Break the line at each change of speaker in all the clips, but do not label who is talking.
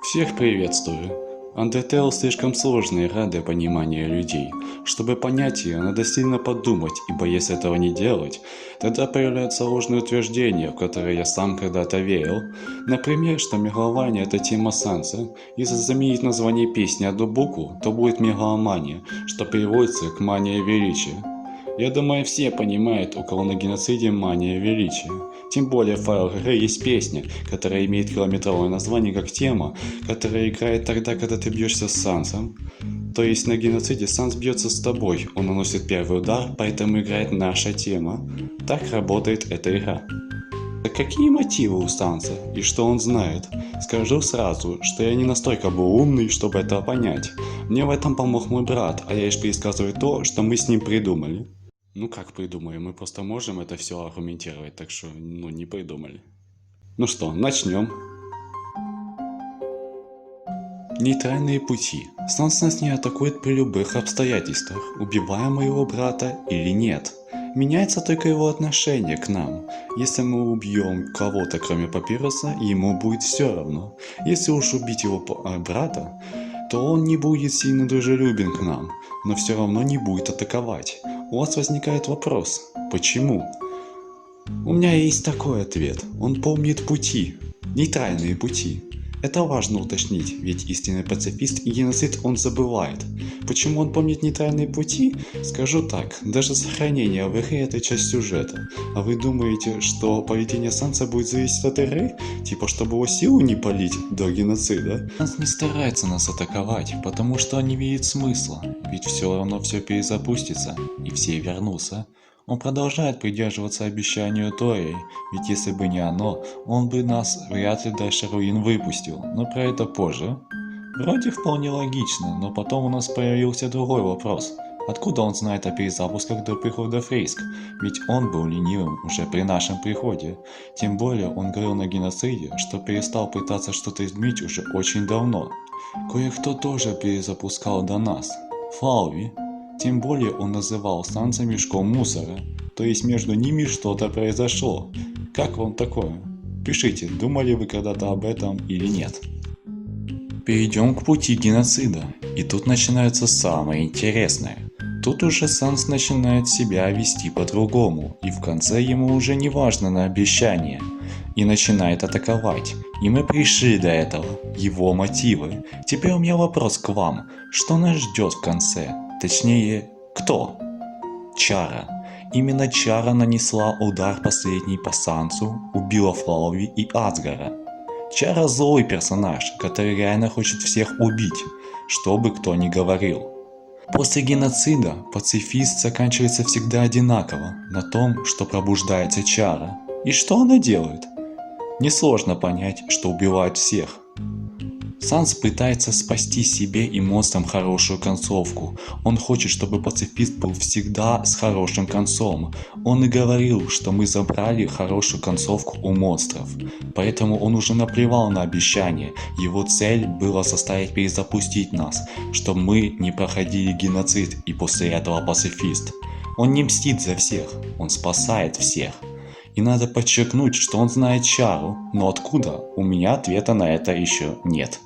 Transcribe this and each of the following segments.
Всех приветствую. Undertale слишком сложная игра для понимания людей. Чтобы понять ее, надо сильно подумать, ибо если этого не делать, тогда появляются ложные утверждения, в которые я сам когда-то верил. Например, что мегаломания — это тема Санса. Если заменить название песни одну букву, то будет мегаломания, что переводится как мания величия. Я думаю, все понимают, у кого на геноциде мания величия. Тем более в файлах игры есть песня, которая имеет километровое название как тема, которая играет тогда, когда ты бьешься с Сансом. То есть на геноциде Санс бьется с тобой, он наносит первый удар, поэтому играет наша тема. Так работает эта игра. Так какие мотивы у Санса и что он знает? Скажу сразу, что я не настолько был умный, чтобы это понять. Мне в этом помог мой брат, а я лишь пересказываю то, что мы с ним придумали. Ну как придумали, мы просто можем это все аргументировать, так что, не придумали. Ну что, начнем. Нейтральные пути. Санс нас не атакует при любых обстоятельствах, убивая моего брата или нет. Меняется только его отношение к нам. Если мы убьем кого-то кроме Папируса, ему будет все равно. Если уж убить его брата, то он не будет сильно дружелюбен к нам, но все равно не будет атаковать. У вас возникает вопрос, почему? У меня есть такой ответ. Он помнит пути, нейтральные пути. Это важно уточнить, ведь истинный пацифист и геноцид он забывает. Почему он помнит нейтральные пути? Скажу так, даже сохранение в игре это часть сюжета. А вы думаете, что поведение Санса будет зависеть от игры? Типа, чтобы его силу не палить до геноцида? Санс не старается нас атаковать, потому что он не видит смысла. Ведь все равно все перезапустится, и все вернутся. Он продолжает придерживаться обещанию Тории, ведь если бы не оно, он бы нас вряд ли дальше руин выпустил, но про это позже. Вроде вполне логично, но потом у нас появился другой вопрос. Откуда он знает о перезапусках до прихода Фриск? Ведь он был ленивым уже при нашем приходе. Тем более он говорил на геноциде, что перестал пытаться что-то изменить уже очень давно. Кое-кто тоже перезапускал до нас. Флауви. Тем более он называл Санса мешком мусора, то есть между ними что-то произошло. Как вам такое? Пишите, думали вы когда-то об этом или нет. Перейдем к пути геноцида, и тут начинается самое интересное. Тут уже Санс начинает себя вести по-другому, и в конце ему уже не важно на обещание, и начинает атаковать. И мы пришли до этого, его мотивы. Теперь у меня вопрос к вам, что нас ждет в конце? Точнее, кто? Чара. Именно Чара нанесла удар последний по Сансу, убила Флауви и Асгара. Чара злой персонаж, который реально хочет всех убить, что бы кто ни говорил. После геноцида пацифист заканчивается всегда одинаково, на том, что пробуждается Чара. И что она делает? Несложно понять, что убивает всех. Санс пытается спасти себе и монстрам хорошую концовку. Он хочет, чтобы пацифист был всегда с хорошим концом. Он и говорил, что мы забрали хорошую концовку у монстров. Поэтому он уже наплевал на обещание. Его цель была заставить перезапустить нас, чтобы мы не проходили геноцид и после этого пацифист. Он не мстит за всех, он спасает всех. И надо подчеркнуть, что он знает Чару, но откуда? У меня ответа на это еще нет.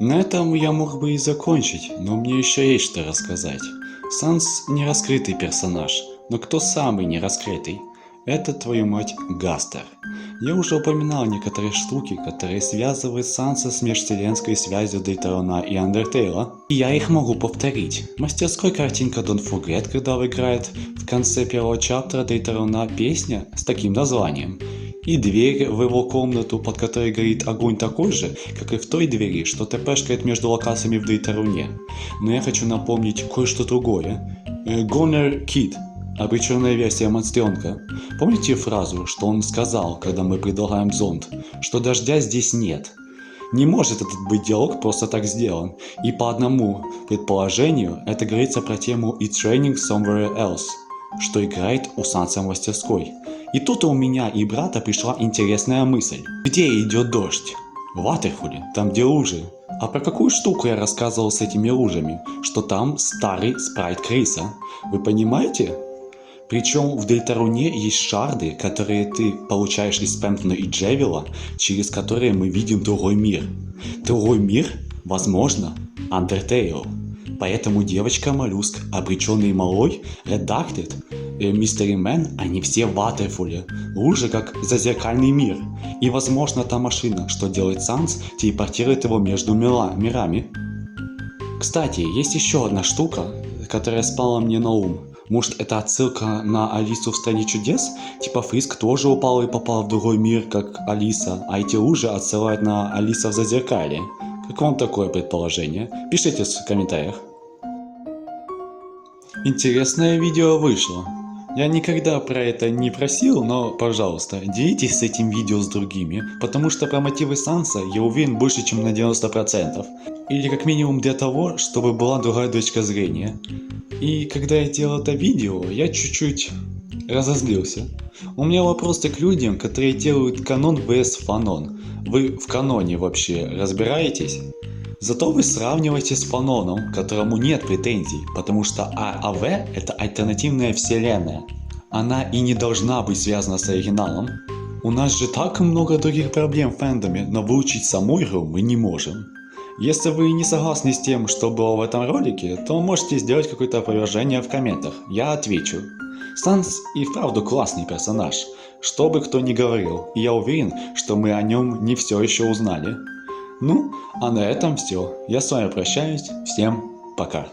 На этом я мог бы и закончить, но мне еще есть что рассказать. Санс не раскрытый персонаж, но кто самый не раскрытый? Это, твою мать, Гастер. Я уже упоминал некоторые штуки, которые связывают Санса с межвселенской связью Дейтрона и Андертейла, и я их могу повторить. Мастерской картинка Don't Forget, когда играет в конце первого чаптера Дейтрона песня с таким названием. И дверь в его комнату, под которой горит огонь такой же, как и в той двери, что тэпэшкает между локациями в Дейтеруне. Но я хочу напомнить кое-что другое. Goner Kid. Обреченная версия монстренка. Помните фразу, что он сказал, когда мы предлагаем зонд? Что дождя здесь нет. Не может этот быть диалог просто так сделан. И по одному предположению, это говорится про тему It's Raining Somewhere Else, что играет у Санса в мастерской. И тут у меня и брата пришла интересная мысль. Где идет дождь? В Атерхуле, там где лужи. А про какую штуку я рассказывал с этими лужами? Что там старый спрайт Криса. Вы понимаете? Причем в Делтаруне есть шарды, которые ты получаешь из Спэмптона и Джевила, через которые мы видим другой мир. Другой мир? Возможно, Undertale. Поэтому девочка-моллюск, обреченный малой, Redacted, Mystery Man, они все в Ватерфуле, лучше как зазеркальный мир. И возможно та машина, что делает Санс, телепортирует его между мирами. Кстати, есть еще одна штука, которая спала мне на ум. Может, это отсылка на Алису в Стране чудес? Типа Фриск тоже упал и попал в другой мир, как Алиса, а эти лужи отсылают на Алиса в Зазеркалье. Как вам такое предположение? Пишите в комментариях. Интересное видео вышло. Я никогда про это не просил, но, пожалуйста, делитесь с этим видео с другими, потому что про мотивы Санса я уверен больше, чем на 90%. Или как минимум для того, чтобы была другая точка зрения. И когда я делал это видео, я чуть-чуть разозлился. У меня вопросы к людям, которые делают канон vs фанон. Вы в каноне вообще разбираетесь? Зато вы сравниваете с фаноном, которому нет претензий, потому что ААВ — это альтернативная вселенная. Она и не должна быть связана с оригиналом. У нас же так много других проблем в фэндоме, но выучить саму игру мы не можем. Если вы не согласны с тем, что было в этом ролике, то можете сделать какое-то опровержение в комментах, я отвечу. Санс и вправду классный персонаж, что бы кто ни говорил, и я уверен, что мы о нем не все еще узнали. Ну, а на этом все. Я с вами прощаюсь. Всем пока.